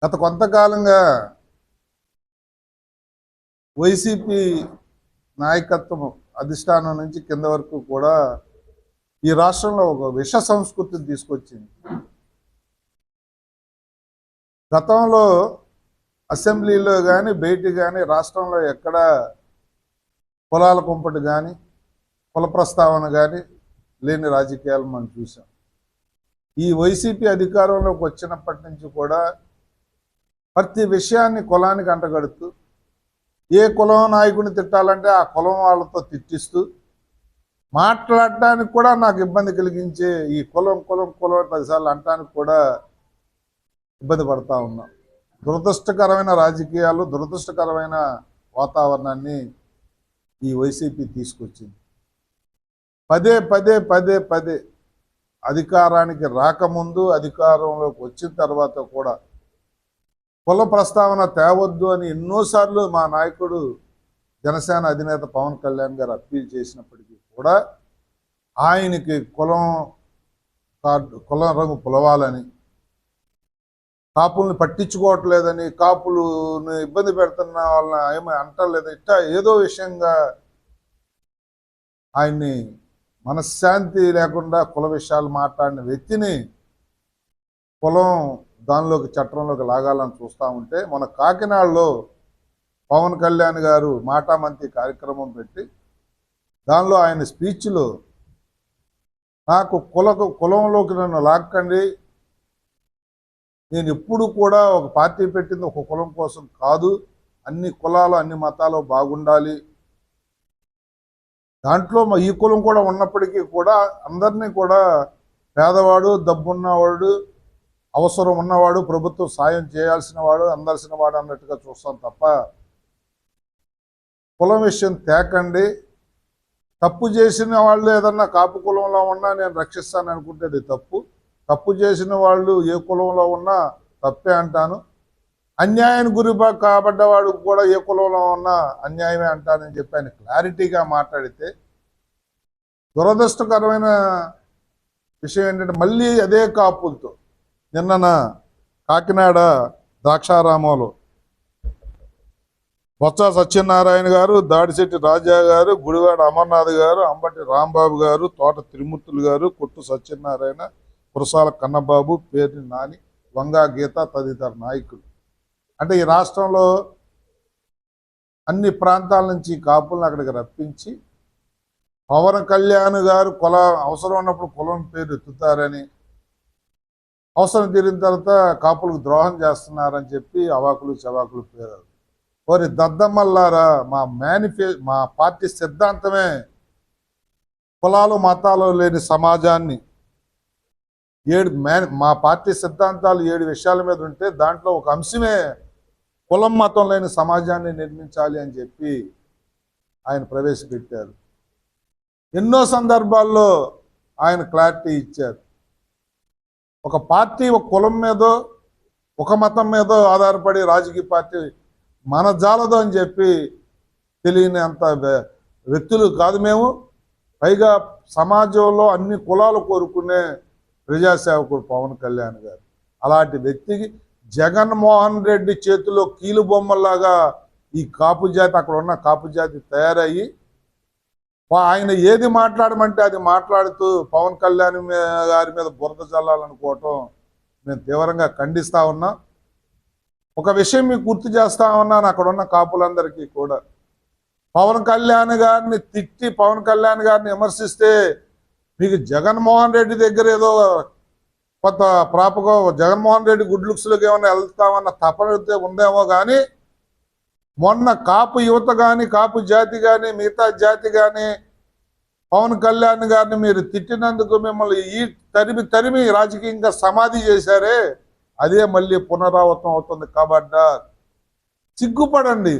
గత కొంతకాలంగా వైసీపీ నాయకత్వం అధిష్టానం నుంచి కింద వరకు కూడా ఈ రాష్ట్రంలో ఒక విష సంస్కృతిని తీసుకొచ్చింది. గతంలో అసెంబ్లీలో కానీ బయట కానీ రాష్ట్రంలో ఎక్కడ కులాల కుంపటి కానీ కుల ప్రస్తావన కానీ లేని రాజకీయాలు మనం చూసాం. ఈ వైసీపీ అధికారంలోకి వచ్చినప్పటి నుంచి కూడా ప్రతి విషయాన్ని కులానికి అంటగడుతూ ఏ కులం నాయకుడిని తిట్టాలంటే ఆ కులం వాళ్ళతో తిట్టిస్తూ మాట్లాడటానికి కూడా నాకు ఇబ్బంది కలిగించే ఈ కులం కులం కులం 10 సార్లు అంటానికి కూడా ఇబ్బంది పడతా ఉన్నాం. దురదృష్టకరమైన రాజకీయాలు, దురదృష్టకరమైన వాతావరణాన్ని ఈ వైసీపీ తీసుకొచ్చింది. పదే పదే పదే పదే అధికారానికి రాకముందు, అధికారంలోకి వచ్చిన తర్వాత కూడా కుల ప్రస్తావన తేవద్దు అని ఎన్నోసార్లు మా నాయకుడు జనసేన అధినేత పవన్ కళ్యాణ్ గారు అప్పీల్ చేసినప్పటికీ కూడా ఆయనకి కులం రంగు పులవాలని, కాపుల్ని పట్టించుకోవట్లేదని, కాపులను ఇబ్బంది పెడుతున్న వాళ్ళని ఏమీ అంటలేదు, ఇట్లా ఏదో విషయంగా ఆయన్ని మనశ్శాంతి లేకుండా కుల విషయాలు మాట్లాడిన వ్యక్తిని కులం దానిలోకి చట్టంలోకి లాగాలని చూస్తూ ఉంటే మన కాకినాడలో పవన్ కళ్యాణ్ గారు మాటామంతి కార్యక్రమం పెట్టి దానిలో ఆయన స్పీచ్లో నాకు కులంలోకి నన్ను లాక్కండి, నేను ఎప్పుడు కూడా ఒక పార్టీ పెట్టింది ఒక కులం కోసం కాదు, అన్ని కులాలు అన్ని మతాలు బాగుండాలి, దాంట్లో ఈ కులం కూడా ఉన్నప్పటికీ కూడా అందరినీ కూడా పేదవాడు, డబ్బున్నవాడు, అవసరం ఉన్నవాడు, ప్రభుత్వం సాయం చేయాల్సిన వాడు, అందాల్సిన వాడు అన్నట్టుగా చూస్తాం తప్ప కులం విషయం తేకండి. తప్పు చేసిన వాళ్ళు ఏదన్నా కాపు కులంలో ఉన్నా నేను రక్షిస్తాను అనుకుంటే అది తప్పు. తప్పు చేసిన వాళ్ళు ఏ కులంలో ఉన్నా తప్పే అంటాను. అన్యాయానికి గురి కాబడ్డవాడు కూడా ఏ కులంలో ఉన్నా అన్యాయమే అంటానని చెప్పి ఆయన క్లారిటీగా మాట్లాడితే, దురదృష్టకరమైన విషయం ఏంటంటే మళ్ళీ అదే కాపులతో నిన్న కాకినాడ ద్రాక్షారామంలో బొత్స సత్యనారాయణ గారు, దాడిశెట్టి రాజా గారు, గుడివాడ అమర్నాథ్ గారు, అంబటి రాంబాబు గారు, తోట త్రిమూర్తులు గారు, కొట్టు సత్యనారాయణ, కురసాల కన్నబాబు, పేర్ని నాని, వంగా గీత తదితర నాయకులు, అంటే ఈ రాష్ట్రంలో అన్ని ప్రాంతాల నుంచి కాపులను అక్కడికి రప్పించి పవన్ కళ్యాణ్ గారు అవసరం ఉన్నప్పుడు కులం పేరు ఎత్తుతారని, అవసరం తీరిన తర్వాత కాపులకు ద్రోహం చేస్తున్నారని చెప్పి అవాకులు చవాకులు పేరారు. వారి దద్దమ్మల్లారా, మా పార్టీ సిద్ధాంతమే కులాలు మతాలు లేని సమాజాన్ని మా పార్టీ సిద్ధాంతాలు 7 విషయాల మీద ఉంటే దాంట్లో ఒక అంశమే కులం మతం లేని సమాజాన్ని నిర్మించాలి అని చెప్పి ఆయన ప్రవేశపెట్టారు. ఎన్నో సందర్భాల్లో ఆయన క్లారిటీ ఇచ్చారు. ఒక పార్టీ ఒక కులం మీదో ఒక మతం మీదో ఆధారపడి రాజకీయ పార్టీ మన జాలదో అని చెప్పి తెలియని అంత వ్యక్తులు కాదు మేము. పైగా సమాజంలో అన్ని కులాలు కోరుకునే ప్రజాసేవకుడు పవన్ కళ్యాణ్ గారు. అలాంటి వ్యక్తికి జగన్మోహన్ రెడ్డి చేతిలో కీలు బొమ్మల్లాగా ఈ కాపు జాతి, అక్కడ ఉన్న కాపు జాతి తయారయ్యి ఆయన ఏది మాట్లాడమంటే అది మాట్లాడుతూ పవన్ కళ్యాణ్ గారి మీద బురద చల్లాలనుకోవటం నేను తీవ్రంగా ఖండిస్తా ఉన్నా. ఒక విషయం మీకు గుర్తు చేస్తా ఉన్నాను, అక్కడ ఉన్న కాపులందరికీ కూడా పవన్ కళ్యాణ్ గారిని తిట్టి పవన్ కళ్యాణ్ గారిని విమర్శిస్తే మీకు జగన్మోహన్ రెడ్డి దగ్గర ఏదో కొత్త ప్రాపగా జగన్మోహన్ రెడ్డి గుడ్ లుక్స్లోకి ఏమైనా వెళ్తామన్న తపన ఉందేమో కానీ మొన్న కాపు యువత కానీ కాపు జాతి కానీ మిగతా జాతి కానీ పవన్ కళ్యాణ్ గారిని మీరు తిట్టినందుకు మిమ్మల్ని తరిమి తరిమి రాజకీయంగా సమాధి చేశారే, అదే మళ్ళీ పునరావృతం అవుతుంది. కాబట్టి సిగ్గుపడండి.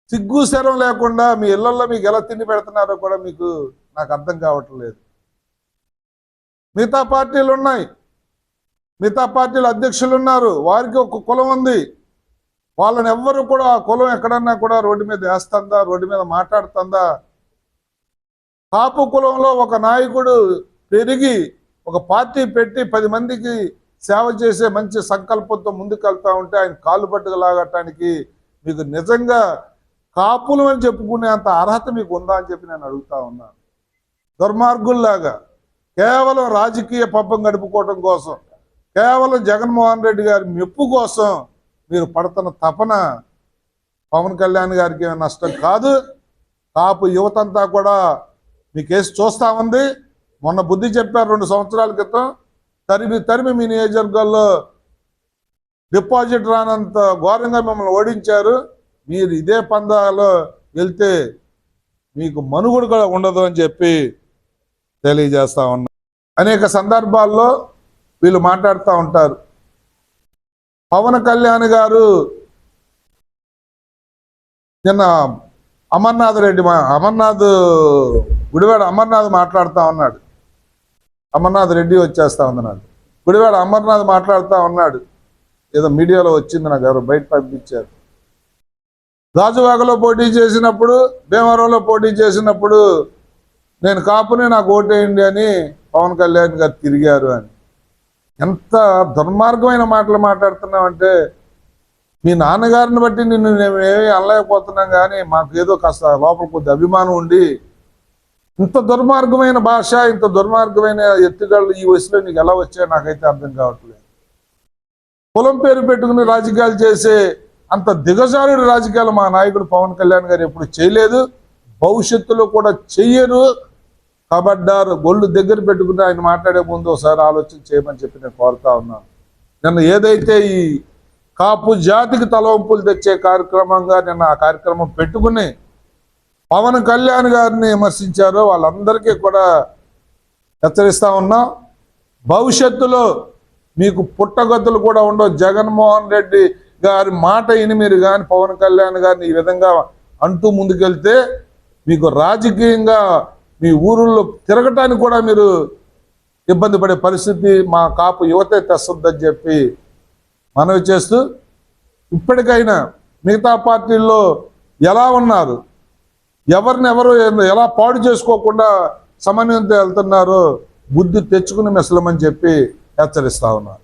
సిగ్గు శరం లేకుండా మీ ఇళ్లలో మీకు ఎలా తిండి పెడుతున్నారో కూడా మీకు నాకు అర్థం కావట్లేదు. మిగతా పార్టీలు ఉన్నాయి, మిగతా పార్టీల అధ్యక్షులు ఉన్నారు, వారికి ఒక కులం ఉంది. వాళ్ళని ఎవ్వరు కూడా ఆ కులం ఎక్కడన్నా కూడా రోడ్డు మీద వేస్తుందా, రోడ్డు మీద మాట్లాడుతుందా? కాపు కులంలో ఒక నాయకుడు పెరిగి ఒక పార్టీ పెట్టి 10 మందికి సేవ చేసే మంచి సంకల్పంతో ముందుకెళ్తా ఉంటే ఆయన కాళ్ళు పట్టుకు లాగటానికి మీకు నిజంగా కాపులు అని చెప్పుకునే అంత అర్హత మీకు ఉందా అని చెప్పి నేను అడుగుతా ఉన్నాను. దుర్మార్గుల్లాగా కేవలం రాజకీయ పబ్బం గడుపుకోవటం కోసం, కేవలం జగన్మోహన్ రెడ్డి గారి మెప్పు కోసం మీరు పడుతున్న తపన పవన్ కళ్యాణ్ గారికి ఏమైనా నష్టం కాదు. కాపు యువతంతా కూడా మీ కేసు చూస్తూ ఉంది. మొన్న బుద్ధి చెప్పారు 2 సంవత్సరాల క్రితం, తరిమి మీ నియోజకవర్గాల్లో డిపాజిట్ రానంత ఘోరంగా మిమ్మల్ని ఓడించారు. మీరు ఇదే పందాలో వెళ్తే మీకు మనుగడ కూడా ఉండదు అని చెప్పి తెలియజేస్తా ఉన్నా. అనేక సందర్భాల్లో వీళ్ళు మాట్లాడుతూ ఉంటారు. పవన్ కళ్యాణ్ గారు నిన్న గుడివాడ అమర్నాథ్ మాట్లాడుతూ ఉన్నాడు. అమర్నాథ్ రెడ్డి వచ్చేస్తా ఉంది నాకు. గుడివాడ అమర్నాథ్ మాట్లాడుతూ ఉన్నాడు. ఏదో మీడియాలో వచ్చింది, నాకు ఎవరు బయట పంపించారు. గాజువాకలో పోటీ చేసినప్పుడు, భీమవరంలో పోటీ చేసినప్పుడు నేను కాపునే నాకు ఓటేయండి అని పవన్ కళ్యాణ్ గారు తిరిగారు అని. ఎంత దుర్మార్గమైన మాటలు మాట్లాడుతున్నామంటే, మీ నాన్నగారిని బట్టి నిన్ను మేము ఏమీ అనలేకపోతున్నాం, కానీ మాకు ఏదో కాస్త లోపల కొద్ది అభిమానం ఉండి ఇంత దుర్మార్గమైన భాష, ఇంత దుర్మార్గమైన ఎత్తుగడలు ఈ వయసులో నీకు ఎలా వచ్చాయో నాకైతే అర్థం కావట్లేదు. కులం పేరు పెట్టుకుని రాజకీయాలు చేసే అంత దిగజారుడు రాజకీయాలు మా నాయకుడు పవన్ కళ్యాణ్ గారు ఎప్పుడు చేయలేదు, భవిష్యత్తులో కూడా చెయ్యరు. కబడ్డారు. గొళ్ళు దగ్గర పెట్టుకుని ఆయన మాట్లాడే ముందు ఒకసారి ఆలోచన చేయమని చెప్పి నేను కోరుతా ఉన్నాను. నిన్న ఏదైతే ఈ కాపు జాతికి తలవంపులు తెచ్చే కార్యక్రమంగా నిన్న ఆ కార్యక్రమం పెట్టుకుని పవన్ కళ్యాణ్ గారిని విమర్శించారో వాళ్ళందరికీ కూడా హెచ్చరిస్తా ఉన్నాం. భవిష్యత్తులో మీకు పుట్టగతులు కూడా ఉండవు. జగన్మోహన్ రెడ్డి గారి మాట విని మీరు కానీ పవన్ కళ్యాణ్ గారిని ఈ విధంగా అంటూ ముందుకెళ్తే మీకు రాజకీయంగా మీ ఊరుల్లో తిరగటానికి కూడా మీరు ఇబ్బంది పడే పరిస్థితి మా కాపు యువతే తెస్తుందని చెప్పి మనవి చేస్తూ, ఇప్పటికైనా మిగతా పార్టీల్లో ఎలా ఉన్నారు, ఎవరినెవరు ఎలా పాడు చేసుకోకుండా సమన్వయంతో వెళ్తున్నారో బుద్ధి తెచ్చుకుని మెసలమని చెప్పి హెచ్చరిస్తా ఉన్నారు.